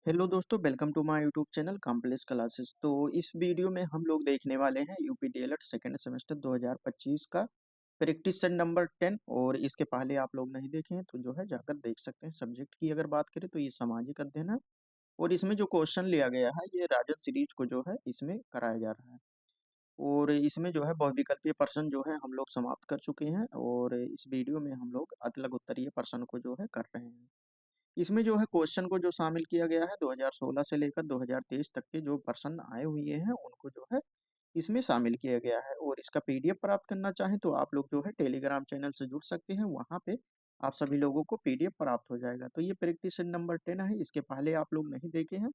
Hello दोस्तों, welcome to my YouTube channel complex classes. तो इस वीडियो में हम लोग देखने वाले हैं यूपी डीएलएड सेकेंड सेमेस्टर 2025 का प्रैक्टिस सेट नंबर 10। और इसके पहले आप लोग नहीं देखे हैं तो जो है जाकर देख सकते हैं। सब्जेक्ट की अगर बात करें तो ये सामाजिक अध्ययन है और इसमें जो क्वेश्चन लिया गया है ये राजद सीरीज को जो है इसमें कराया जा रहा है। और इसमें जो है बहुविकल्पीय प्रश्न जो है हम लोग समाप्त कर चुके हैं और इस वीडियो में हम लोग अतिलघु उत्तरीय प्रश्न को जो है कर रहे हैं। इसमें जो है क्वेश्चन को जो शामिल किया गया है 2016 से लेकर 2023 तक के जो प्रश्न आए हुए हैं उनको जो है इसमें शामिल किया गया है। और इसका पीडीएफ प्राप्त करना चाहें तो आप लोग जो है टेलीग्राम चैनल से जुड़ सकते हैं, वहाँ पे आप सभी लोगों को पीडीएफ प्राप्त हो जाएगा। तो ये प्रैक्टिस सेट नंबर 10 है, इसके पहले आप लोग नहीं देखे हैं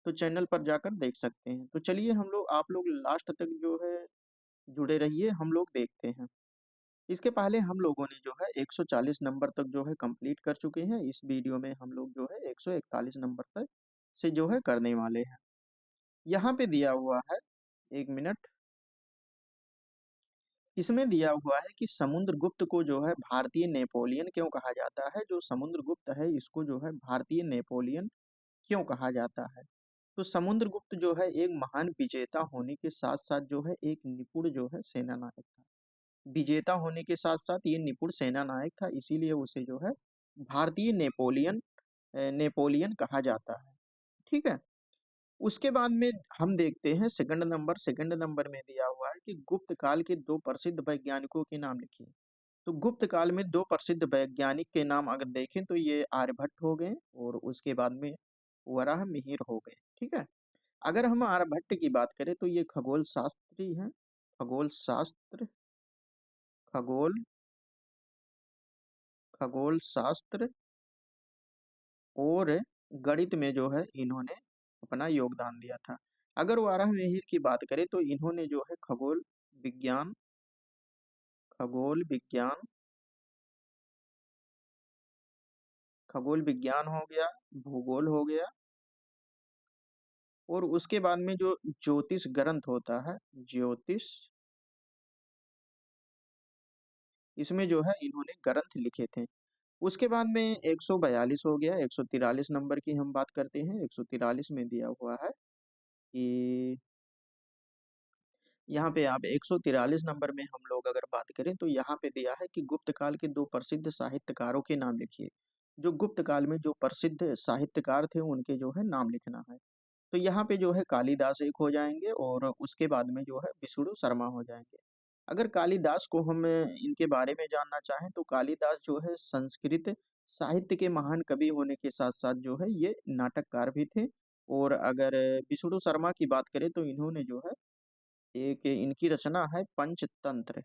तो चैनल पर जाकर देख सकते हैं। तो चलिए हम लोग आप लोग लास्ट तक जो है जुड़े रहिए, हम लोग देखते हैं। इसके पहले हम लोगों ने जो है 140 नंबर तक जो है कंप्लीट कर चुके हैं। इस वीडियो में हम लोग जो है 141 नंबर तक से जो है करने वाले हैं। यहाँ पे दिया हुआ है, एक मिनट, इसमें दिया हुआ है कि समुद्रगुप्त को जो है भारतीय नेपोलियन क्यों कहा जाता है। जो समुद्रगुप्त है इसको जो है भारतीय नेपोलियन क्यों कहा जाता है। तो समुद्रगुप्त जो है एक महान विजेता होने के साथ साथ जो है एक निपुण जो है सेना नायक था। विजेता होने के साथ साथ ये निपुण सेना नायक था, इसीलिए उसे जो है भारतीय नेपोलियन कहा जाता है। ठीक है। उसके बाद में हम देखते हैं सेकंड नंबर में दिया हुआ है कि गुप्त काल के दो प्रसिद्ध वैज्ञानिकों के नाम लिखिए। तो गुप्त काल में दो प्रसिद्ध वैज्ञानिक के नाम अगर देखें तो ये आर्यभट्ट हो गए और उसके बाद में वराहमिहिर हो गए। ठीक है। अगर हम आर्यभट्ट की बात करें तो ये खगोल शास्त्री हैं। खगोल शास्त्र, खगोल खगोल शास्त्र और गणित में जो है इन्होंने अपना योगदान दिया था। अगर वाराहमिहिर की बात करें तो इन्होंने जो है विज्ञान खगोल विज्ञान खगोल विज्ञान हो गया, भूगोल हो गया, और उसके बाद में जो ज्योतिष ग्रंथ होता है, ज्योतिष, इसमें जो है इन्होंने ग्रंथ लिखे थे। उसके बाद में 142 हो गया। 143 नंबर की हम बात करते हैं। 143 में दिया हुआ है कि यहाँ पे आप 143 नंबर में हम लोग अगर बात करें तो यहाँ पे दिया है कि गुप्त काल के दो प्रसिद्ध साहित्यकारों के नाम लिखिए। जो गुप्त काल में जो प्रसिद्ध साहित्यकार थे उनके जो है नाम लिखना है। तो यहाँ पे जो है कालिदास एक हो जाएंगे और उसके बाद में जो है विष्णु शर्मा हो जाएंगे। अगर कालिदास को हम इनके बारे में जानना चाहें तो कालिदास जो है संस्कृत साहित्य के महान कवि होने के साथ साथ जो है ये नाटककार भी थे। और अगर विष्णु शर्मा की बात करें तो इन्होंने जो है एक इनकी रचना है पंचतंत्र।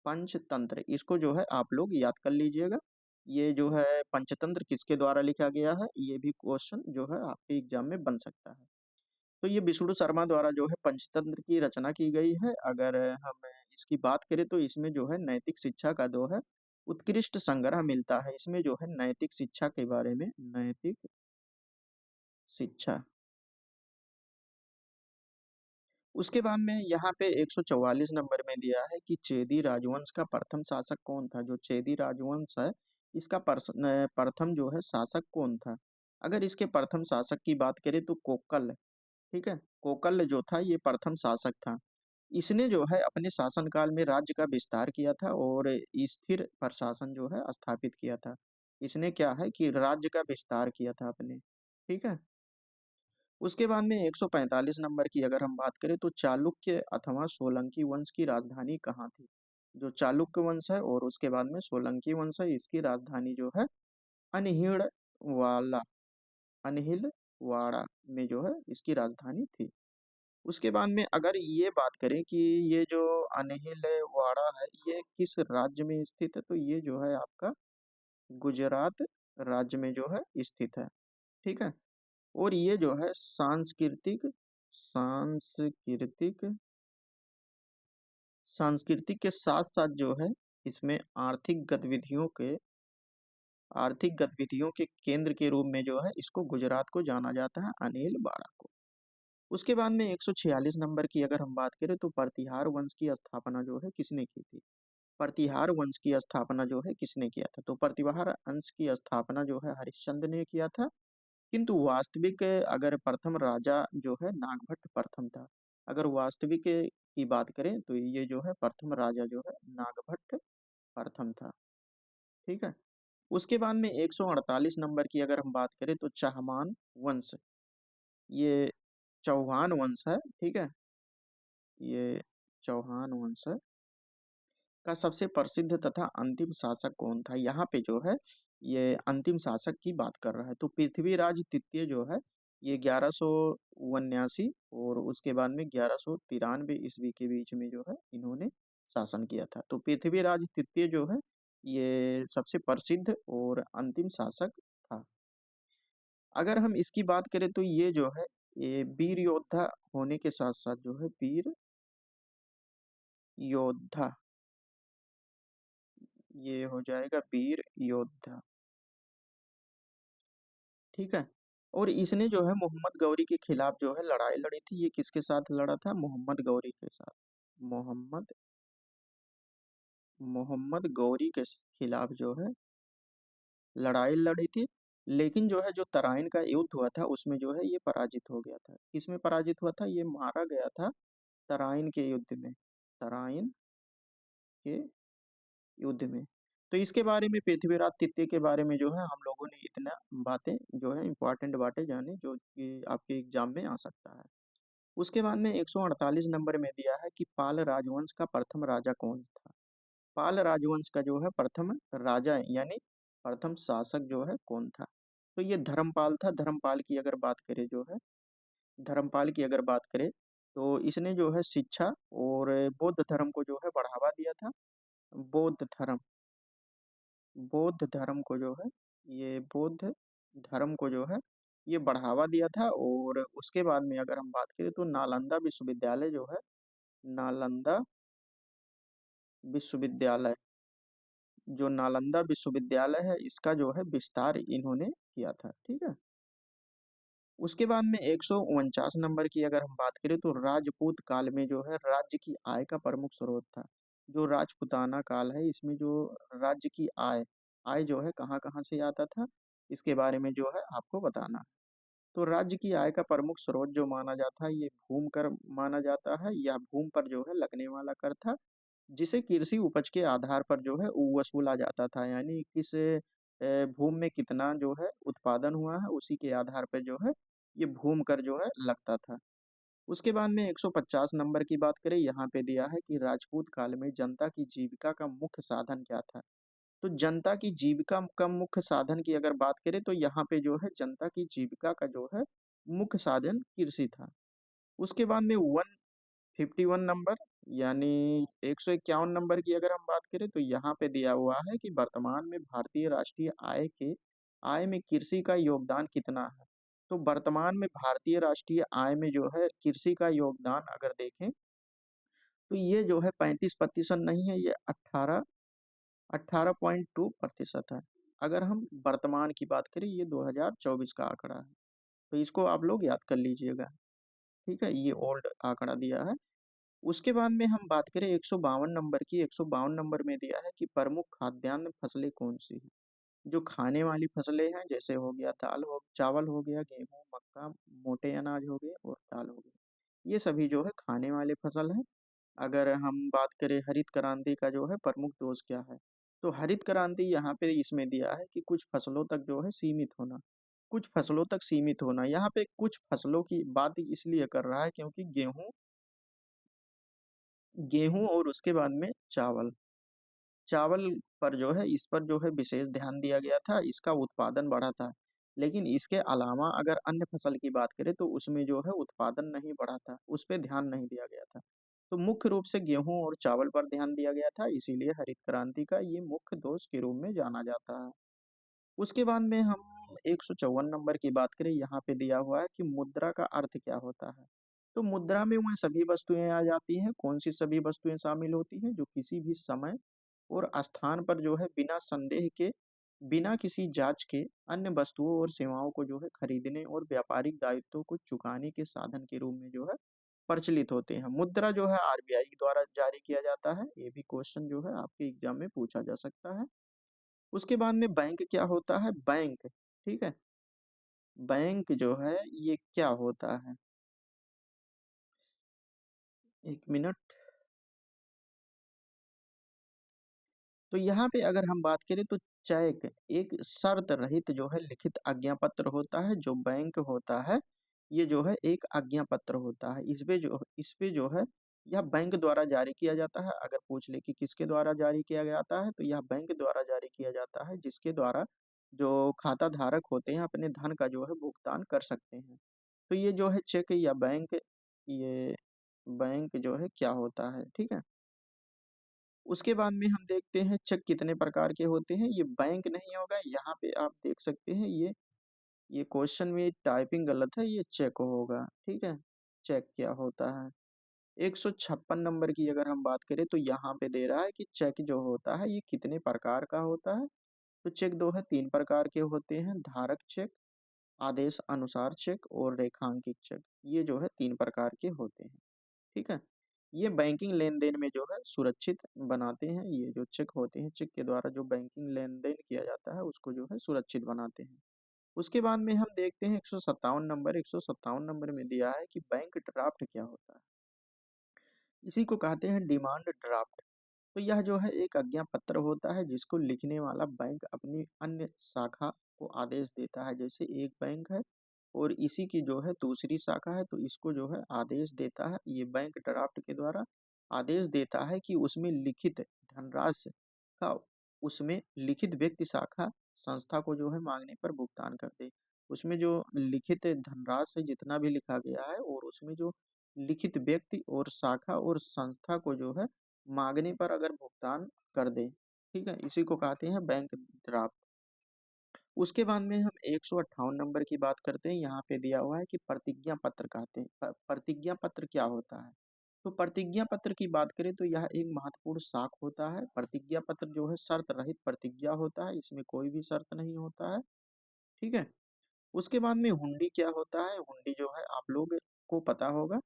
पंचतंत्र इसको जो है आप लोग याद कर लीजिएगा। ये जो है पंचतंत्र किसके द्वारा लिखा गया है, ये भी क्वेश्चन जो है आपके एग्जाम में बन सकता है। तो ये विष्णु शर्मा द्वारा जो है पंचतंत्र की रचना की गई है। अगर हम इसकी बात करें तो इसमें जो है नैतिक शिक्षा का जो है उत्कृष्ट संग्रह मिलता है। इसमें जो है नैतिक शिक्षा के बारे में, नैतिक शिक्षा। उसके बाद में यहाँ पे 144 नंबर में दिया है कि चेदी राजवंश का प्रथम शासक कौन था। जो चेदी राजवंश है इसका प्रथम जो है शासक कौन था। अगर इसके प्रथम शासक की बात करें तो कोकल। ठीक है। कोकल जो था ये प्रथम शासक था। इसने जो है अपने शासनकाल में राज्य का विस्तार किया था और स्थिर प्रशासन जो है स्थापित किया था। इसने क्या है कि राज्य का विस्तार किया था अपने। ठीक है। उसके बाद में 145 नंबर की अगर हम बात करें तो चालुक्य अथवा सोलंकी वंश की राजधानी कहाँ थी। जो चालुक्य वंश है और उसके बाद में सोलंकी वंश है, इसकी राजधानी जो है अनहिलवाड़ा, अनहिलवाड़ा में जो है इसकी राजधानी थी। उसके बाद में अगर ये बात करें कि ये जो अनहिलवाड़ा है ये किस राज्य में स्थित है तो ये जो है आपका गुजरात राज्य में जो है स्थित है। ठीक है। और ये जो है सांस्कृतिक सांस्कृतिक सांस्कृतिक के साथ साथ जो है इसमें आर्थिक गतिविधियों के केंद्र के रूप में जो है इसको गुजरात को जाना जाता है, अनिल बाड़ा को। उसके बाद में 146 नंबर की अगर हम बात करें तो प्रतिहार वंश की स्थापना जो है किसने की थी। प्रतिहार वंश की स्थापना जो है किसने किया था। तो प्रतिहार वंश की स्थापना जो है हरिश्चंद्र ने किया था। किंतु वास्तविक अगर प्रथम राजा जो है नागभट्ट प्रथम था। अगर वास्तविक की बात करें तो ये जो है प्रथम राजा जो है नागभट्ट प्रथम था। ठीक है। उसके बाद में 148 नंबर की अगर हम बात करें तो चाहमान वंश, ये चौहान वंश है। ठीक है, ये चौहान वंश है का सबसे प्रसिद्ध तथा अंतिम शासक कौन था। यहाँ पे जो है ये अंतिम शासक की बात कर रहा है। तो पृथ्वीराज तृतीय जो है ये 1179 और उसके बाद में 1193 ईस्वी के बीच में जो है इन्होंने शासन किया था। तो पृथ्वीराज तृतीय जो है ये सबसे प्रसिद्ध और अंतिम शासक था। अगर हम इसकी बात करें तो ये जो है ये वीर योद्धा होने के साथ साथ जो है वीर योद्धा, ये हो जाएगा वीर योद्धा। ठीक है। और इसने जो है मोहम्मद गौरी के खिलाफ जो है लड़ाई लड़ी थी। ये किसके साथ लड़ा था? मोहम्मद गौरी के साथ। मोहम्मद मोहम्मद गौरी के खिलाफ जो है लड़ाई लड़ी थी। लेकिन जो है जो तराइन का युद्ध हुआ था उसमें जो है ये पराजित हो गया था। किसमें पराजित हुआ था? ये मारा गया था तराइन के युद्ध में। तराइन के युद्ध में। तो इसके बारे में पृथ्वीराज तृतीय के बारे में जो है हम लोगों ने इतना बातें जो है इंपॉर्टेंट बातें जानी जो कि आपके एग्जाम में आ सकता है। उसके बाद में 148 नंबर में दिया है कि पाल राजवंश का प्रथम राजा कौन था। पाल राजवंश का जो है प्रथम राजा यानी प्रथम शासक जो है कौन था। तो ये धर्मपाल था। धर्मपाल की अगर बात करें जो है धर्मपाल की अगर बात करें तो इसने जो है शिक्षा और बौद्ध धर्म को जो है बढ़ावा दिया था। बौद्ध धर्म, बौद्ध धर्म को जो है ये बौद्ध धर्म को जो है ये बढ़ावा दिया था। और उसके बाद में अगर हम बात करें तो नालंदा विश्वविद्यालय जो है, नालंदा विश्वविद्यालय, जो नालंदा विश्वविद्यालय है इसका जो है विस्तार इन्होंने किया था। ठीक है। उसके बाद में 149 नंबर की अगर हम बात करें तो राजपूत काल में जो है राज्य की आय का प्रमुख स्रोत था। जो राजपूताना काल है इसमें जो राज्य की आय, आय जो है कहाँ कहाँ से आता था इसके बारे में जो है आपको बताना है। तो राज्य की आय का प्रमुख स्रोत जो माना जाता है ये भूमि कर माना जाता है। या भूमि पर जो है लगने वाला कर था जिसे कृषि उपज के आधार पर जो है वो वसूला जाता था। यानी किस भूमि में कितना जो है उत्पादन हुआ है उसी के आधार पर जो है ये भूमि कर जो है लगता था। उसके बाद में 150 नंबर की बात करें, यहाँ पे दिया है कि राजपूत काल में जनता की जीविका का मुख्य साधन क्या था। तो जनता की जीविका का मुख्य साधन की अगर बात करें तो यहाँ पे जो है जनता की जीविका का जो है मुख्य साधन कृषि था। उसके बाद में 151 नंबर यानी 151 नंबर की अगर हम बात करें तो यहाँ पे दिया हुआ है कि वर्तमान में भारतीय राष्ट्रीय आय में कृषि का योगदान कितना है। तो वर्तमान में भारतीय राष्ट्रीय आय में जो है कृषि का योगदान अगर देखें तो ये जो है 35% नहीं है, ये 18.2% है। अगर हम वर्तमान की बात करें ये 2024 का आंकड़ा है। तो इसको आप लोग याद कर लीजिएगा। ठीक है, ये ओल्ड आंकड़ा दिया है। उसके बाद में हम बात करें 152 नंबर की। 152 नंबर में दिया है कि प्रमुख खाद्यान्न फसलें कौन सी हैं। जो खाने वाली फसलें हैं जैसे हो गया चावल हो गया, गेहूं, मक्का, मोटे अनाज हो गए और दाल हो गई, ये सभी जो है खाने वाले फसल हैं। अगर हम बात करें हरित क्रांति का जो है प्रमुख दोष क्या है, तो हरित क्रांति यहाँ पे इसमें दिया है कि कुछ फसलों तक जो है सीमित होना। कुछ फसलों तक सीमित होना, यहाँ पे कुछ फसलों की बात इसलिए कर रहा है क्योंकि गेहूं गेहूं और उसके बाद में चावल, चावल पर जो है इस पर जो है विशेष ध्यान दिया गया था, इसका उत्पादन बढ़ा था। लेकिन इसके अलावा अगर अन्य फसल की बात करें तो उसमें जो है उत्पादन नहीं बढ़ा था, उस पर ध्यान नहीं दिया गया था। तो मुख्य रूप से गेहूं और चावल पर ध्यान दिया गया था, इसीलिए हरित क्रांति का ये मुख्य दोष के रूप में जाना जाता है। उसके बाद में हम 154 नंबर की बात करें, यहाँ पे दिया हुआ है कि मुद्रा का अर्थ क्या होता है। तो मुद्रा में वह सभी वस्तुएं आ जाती हैं। कौन सी सभी वस्तुएं शामिल होती हैं? जो किसी भी समय और स्थान पर जो है बिना संदेह के, बिना किसी जांच के अन्य वस्तुओं और सेवाओं को जो है खरीदने और व्यापारिक दायित्वों को चुकाने के साधन के रूप में जो है प्रचलित होते हैं। मुद्रा जो है आरबीआई द्वारा जारी किया जाता है। ये भी क्वेश्चन जो है आपके एग्जाम में पूछा जा सकता है। उसके बाद में बैंक क्या होता है? बैंक, ठीक है, बैंक जो है ये क्या होता है? 1 मिनट। तो यहाँ पे अगर हम बात करें तो चेक एक शर्त रहित जो है लिखित आज्ञा पत्र होता है। जो बैंक होता है ये जो है एक आज्ञा पत्र होता है। इस पे जो है यह बैंक द्वारा जारी किया जाता है। अगर पूछ ले कि किसके द्वारा जारी किया जाता है तो यह बैंक द्वारा जारी किया जाता है, जिसके द्वारा जो खाता धारक होते हैं अपने धन का जो है भुगतान कर सकते हैं। तो ये जो है चेक या बैंक, ये बैंक जो है क्या होता है, ठीक है। उसके बाद में हम देखते हैं चेक कितने प्रकार के होते हैं। ये बैंक नहीं होगा, यहाँ पे आप देख सकते हैं ये क्वेश्चन में टाइपिंग गलत है, ये चेक होगा, ठीक है। चेक क्या होता है? 156 नंबर की अगर हम बात करें तो यहाँ पे दे रहा है कि चेक जो होता है ये कितने प्रकार का होता है। तो चेक दो है 3 प्रकार के होते हैं, धारक चेक, आदेश अनुसार चेक और रेखांकित चेक। ये जो है 3 प्रकार के होते हैं, ठीक है। ये बैंकिंग लेन-देन में जो है सुरक्षित बनाते हैं। ये जो चेक होते हैं, चेक के द्वारा जो बैंकिंग लेन-देन किया जाता है उसको जो है सुरक्षित बनाते हैं। उसके बाद में हम देखते हैं 157 नंबर में दिया है कि बैंक ड्राफ्ट क्या होता है। इसी को कहते हैं डिमांड ड्राफ्ट। तो यह जो है एक आज्ञा पत्र होता है जिसको लिखने वाला बैंक अपनी अन्य शाखा को आदेश देता है। जैसे एक बैंक है और इसी की जो है दूसरी शाखा है तो इसको जो है आदेश देता है, ये बैंक ड्राफ्ट के द्वारा आदेश देता है कि उसमें लिखित धनराशि का, उसमें लिखित व्यक्ति शाखा संस्था को जो है मांगने पर भुगतान कर दे। उसमें जो लिखित धनराशि जितना भी लिखा गया है और उसमें जो लिखित व्यक्ति और शाखा और संस्था को जो है मांगने पर अगर भुगतान कर दे, ठीक है, इसी को कहते हैं बैंक ड्राफ्ट। उसके बाद में हम 158 नंबर की बात करते हैं। यहाँ पे दिया हुआ है कि प्रतिज्ञा पत्र कहते हैं। प्रतिज्ञा पत्र क्या होता है? तो प्रतिज्ञा पत्र की बात करें तो यह एक महत्वपूर्ण साख होता है। प्रतिज्ञा पत्र जो है शर्त रहित प्रतिज्ञा होता है, इसमें कोई भी शर्त नहीं होता है, ठीक है। उसके बाद में हुंडी क्या होता है? हुंडी जो है आप लोग को पता होगा।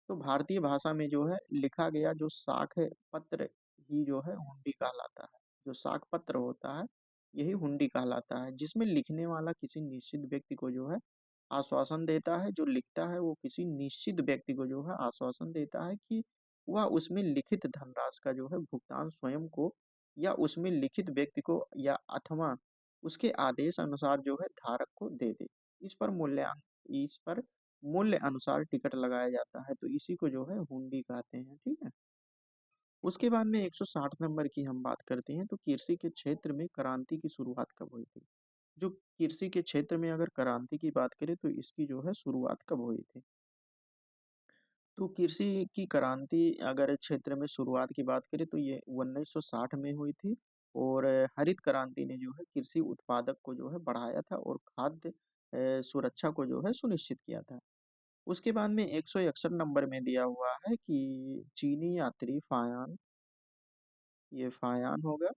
तो भारतीय भाषा में जो है लिखा गया जो साख पत्र ही जो है हुंडी कहलाता है। जो साख पत्र होता है यही हुंडी कहलाता है, जिसमें लिखने वाला किसी निश्चित व्यक्ति को जो है आश्वासन देता है। जो लिखता है वो किसी निश्चित व्यक्ति को जो है आश्वासन देता है कि वह उसमें लिखित धनराशि का जो है भुगतान स्वयं को या उसमें लिखित व्यक्ति को या अथवा उसके आदेश अनुसार जो है धारक को दे दे। इस पर मूल्य अनुसार टिकट लगाया जाता है, तो इसी को जो है हुंडी कहते हैं, ठीक है। उसके बाद में 160 नंबर की हम बात करते हैं। तो कृषि के क्षेत्र में क्रांति की शुरुआत कब हुई थी? जो कृषि के क्षेत्र में अगर क्रांति की बात करें तो इसकी जो है शुरुआत कब हुई थी? तो कृषि की क्रांति अगर क्षेत्र में शुरुआत की बात करें तो ये 1960 में हुई थी। और हरित क्रांति ने जो है कृषि उत्पादक को जो है बढ़ाया था और खाद्य सुरक्षा को जो है सुनिश्चित किया था। उसके बाद में 161 नंबर में दिया हुआ है कि चीनी यात्री फायान, ये फायान होगा,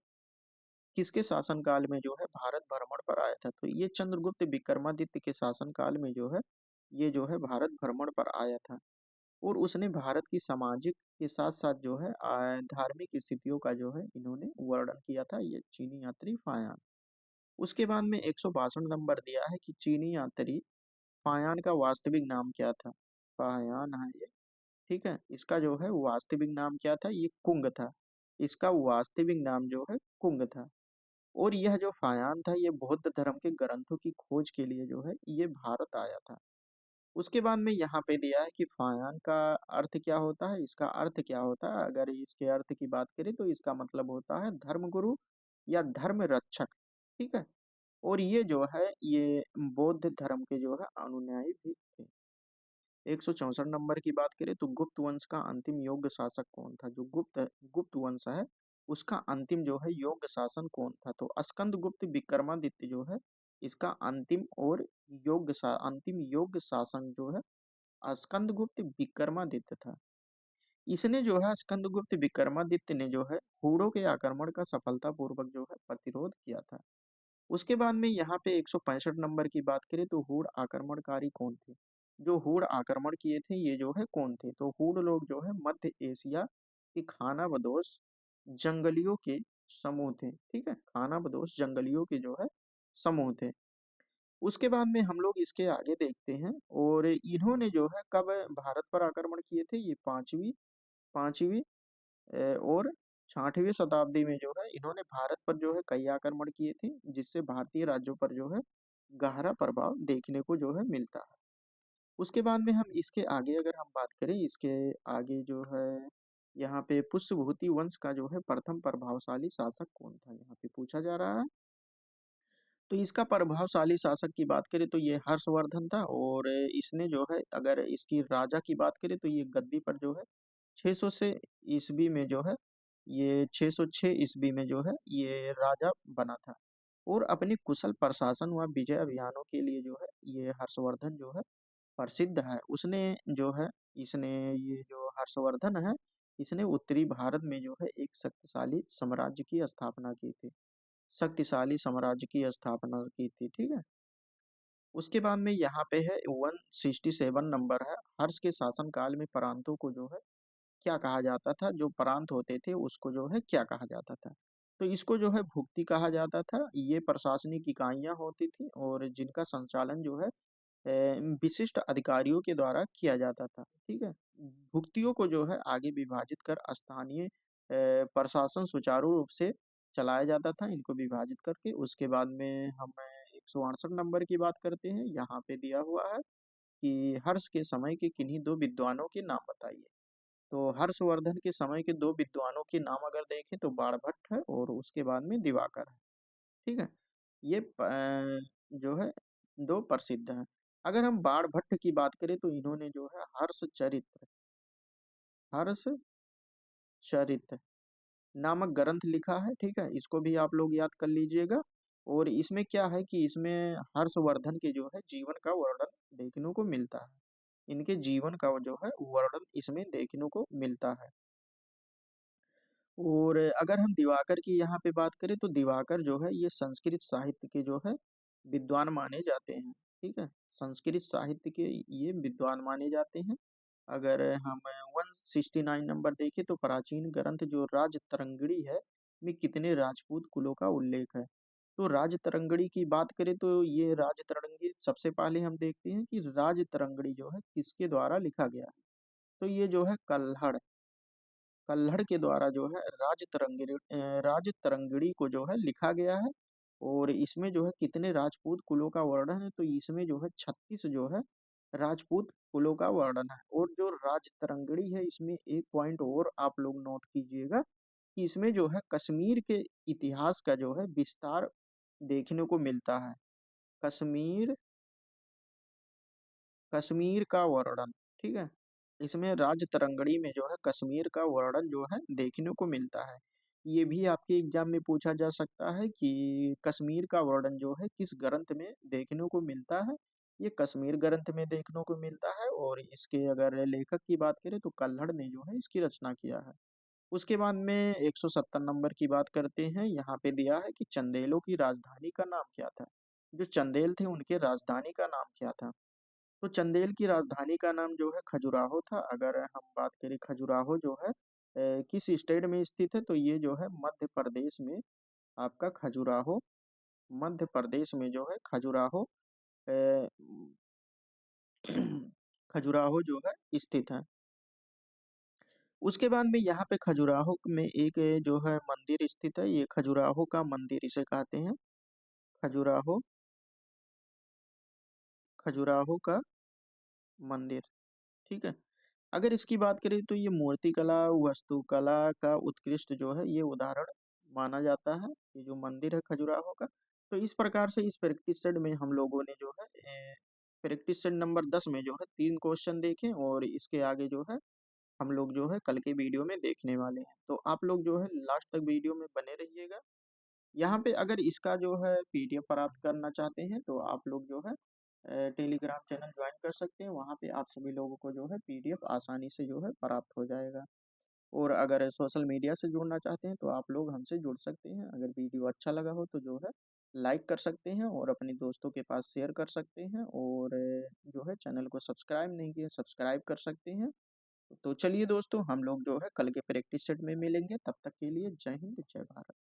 किसके शासनकाल में जो है भारत भ्रमण पर आया था? तो ये चंद्रगुप्त विक्रमादित्य के शासनकाल में जो है ये जो है भारत भ्रमण पर आया था। और उसने भारत की सामाजिक के साथ साथ जो है धार्मिक स्थितियों का जो है इन्होंने वर्णन किया था, ये चीनी यात्री फायान। उसके बाद में 162 नंबर दिया है कि चीनी यात्री फायान का वास्तविक नाम क्या था? फायान है ये, ठीक है। इसका जो है वास्तविक नाम क्या था? ये कुंग था। इसका वास्तविक नाम जो है कुंग था। और यह जो फायान था ये बौद्ध धर्म के ग्रंथों की खोज के लिए जो है ये भारत आया था। उसके बाद में यहाँ पे दिया है कि फायान का अर्थ क्या होता है? इसका अर्थ क्या होता है? अगर इसके अर्थ की बात करें तो इसका मतलब होता है धर्मगुरु या धर्म रक्षक, ठीक है। और ये जो है ये बौद्ध धर्म के जो है अनुयायी भी थे। 164 नंबर की बात करें तो गुप्त वंश का अंतिम योग्य शासक कौन था? जो गुप्त गुप्त वंश है उसका अंतिम जो है योग्य शासन कौन था? तो स्कंदगुप्त विक्रमादित्य जो है इसका अंतिम और अंतिम योग्य शासन जो है स्कंदगुप्त विक्रमादित्य था। इसने जो है स्कंदगुप्त विक्रमादित्य ने जो है हूणों के आक्रमण का सफलतापूर्वक जो है प्रतिरोध किया था। उसके बाद में यहाँ पे 165 नंबर की बात करें तो हूण आक्रमणकारी कौन थे? जो हूण आक्रमण किए थे ये जो है कौन थे? तो हूण लोग जो है मध्य एशिया के खानाबदोश जंगलियों के समूह थे, ठीक है। खानाबदोश जंगलियों के जो है समूह थे। उसके बाद में हम लोग इसके आगे देखते हैं और इन्होंने जो है कब भारत पर आक्रमण किए थे, ये पांचवी पांचवी और 6वीं शताब्दी में जो है इन्होंने भारत पर जो है कई आक्रमण किए थे, जिससे भारतीय राज्यों पर जो है गहरा प्रभाव देखने को जो है मिलता है। उसके बाद में हम इसके आगे अगर हम बात करें, इसके आगे जो है यहाँ पे पुष्यभूति वंश का जो है प्रथम प्रभावशाली शासक कौन था, यहाँ पे पूछा जा रहा है। तो इसका प्रभावशाली शासक की बात करें तो ये हर्षवर्धन था, और इसने जो है अगर इसकी राजा की बात करें तो ये गद्दी पर जो है 600 से ईस्वी में जो है, ये 606 ईस्वी में जो है ये राजा बना था। और अपने कुशल प्रशासन व विजय अभियानों के लिए जो है ये हर्षवर्धन जो है प्रसिद्ध है। उसने जो है इसने ये जो हर्षवर्धन है, इसने उत्तरी भारत में जो है एक शक्तिशाली साम्राज्य की स्थापना की थी, शक्तिशाली साम्राज्य की स्थापना की थी, ठीक है। उसके बाद में यहाँ पे है 167 नंबर है, हर्ष के शासन काल में प्रांतों को जो है क्या कहा जाता था, जो प्रांत होते थे उसको जो है क्या कहा जाता था। तो इसको जो है भुक्ति कहा जाता था। ये प्रशासनिक इकाइयां होती थी और जिनका संचालन जो है विशिष्ट अधिकारियों के द्वारा किया जाता था, ठीक है। भुक्तियों को जो है आगे विभाजित कर स्थानीय प्रशासन सुचारू रूप से चलाया जाता था, इनको विभाजित करके। उसके बाद में हम 168 नंबर की बात करते हैं। यहाँ पे दिया हुआ है कि हर्ष के समय के किन्हीं दो विद्वानों के नाम बताइए। तो हर्षवर्धन के समय के दो विद्वानों के नाम अगर देखें तो बाणभट्ट है और उसके बाद में दिवाकर है, ठीक है। ये जो है दो प्रसिद्ध हैं। अगर हम बाणभट्ट की बात करें तो इन्होंने जो है हर्ष चरित्र नामक ग्रंथ लिखा है, ठीक है। इसको भी आप लोग याद कर लीजिएगा। और इसमें क्या है कि इसमें हर्षवर्धन के जो है जीवन का वर्णन देखने को मिलता है। इनके जीवन का जो है वर्णन इसमें देखने को मिलता है। और अगर हम दिवाकर की यहाँ पे बात करें तो दिवाकर जो है ये संस्कृत साहित्य के जो है विद्वान माने जाते हैं, ठीक है। संस्कृत साहित्य के ये विद्वान माने जाते हैं। अगर हम 169 नंबर देखें तो प्राचीन ग्रंथ जो राजतरंगिणी है में कितने राजपूत कुलों का उल्लेख है। तो राजतरंगिणी की बात करें तो ये राजतरंगिणी सबसे पहले हम देखते हैं कि राजतरंगिणी जो है किसके द्वारा लिखा गया है। तो ये जो है कल्हड़ के द्वारा जो है राजतरंगिणी को जो है लिखा गया है। और इसमें जो है कितने राजपूत कुलों का वर्णन है, तो इसमें जो है 36 जो है राजपूत कुलों का वर्णन है। और जो राजतरंगिणी है इसमें एक पॉइंट और आप लोग नोट कीजिएगा कि इसमें जो है कश्मीर के इतिहास का जो है विस्तार देखने को मिलता है। कश्मीर कश्मीर का वर्णन, ठीक है। इसमें राजतरंगिणी में जो है कश्मीर का वर्णन जो है देखने को मिलता है। ये भी आपके एग्जाम में पूछा जा सकता है कि कश्मीर का वर्णन जो है किस ग्रंथ में देखने को मिलता है। ये कश्मीर ग्रंथ में देखने को मिलता है। और इसके अगर लेखक की बात करें तो कल्हड़ ने जो है इसकी रचना किया है। उसके बाद में 170 नंबर की बात करते हैं। यहाँ पे दिया है कि चंदेलों की राजधानी का नाम क्या था। जो चंदेल थे उनके राजधानी का नाम क्या था। तो चंदेल की राजधानी का नाम जो है खजुराहो था। अगर हम बात करें खजुराहो जो है किस स्टेट में स्थित है, तो ये जो है मध्य प्रदेश में आपका खजुराहो, मध्य प्रदेश में जो है खजुराहो अ, खजुराहो जो है स्थित है। उसके बाद में यहाँ पे खजुराहो में एक जो है मंदिर स्थित है, ये खजुराहो का मंदिर इसे कहते हैं। खजुराहो खजुराहो का मंदिर, ठीक है। अगर इसकी बात करें तो ये मूर्तिकला वास्तुकला का उत्कृष्ट जो है ये उदाहरण माना जाता है, ये जो मंदिर है खजुराहो का। तो इस प्रकार से इस प्रैक्टिस सेट में हम लोगों ने जो है प्रैक्टिस सेट नंबर 10 में जो है 3 क्वेश्चन देखे, और इसके आगे जो है हम लोग जो है कल के वीडियो में देखने वाले हैं। तो आप लोग जो है लास्ट तक वीडियो में बने रहिएगा। यहाँ पे अगर इसका जो है पीडीएफ प्राप्त करना चाहते हैं तो आप लोग जो है टेलीग्राम चैनल ज्वाइन कर सकते हैं। वहाँ पे आप सभी लोगों को जो है पीडीएफ आसानी से जो है प्राप्त हो जाएगा। और अगर सोशल मीडिया से जुड़ना चाहते हैं तो आप लोग हमसे जुड़ सकते हैं। अगर वीडियो अच्छा लगा हो तो जो है लाइक कर सकते हैं और अपने दोस्तों के पास शेयर कर सकते हैं। और जो है चैनल को सब्सक्राइब नहीं किया सब्सक्राइब कर सकते हैं। तो चलिए दोस्तों, हम लोग जो है कल के प्रैक्टिस सेट में मिलेंगे। तब तक के लिए जय हिंद जय भारत।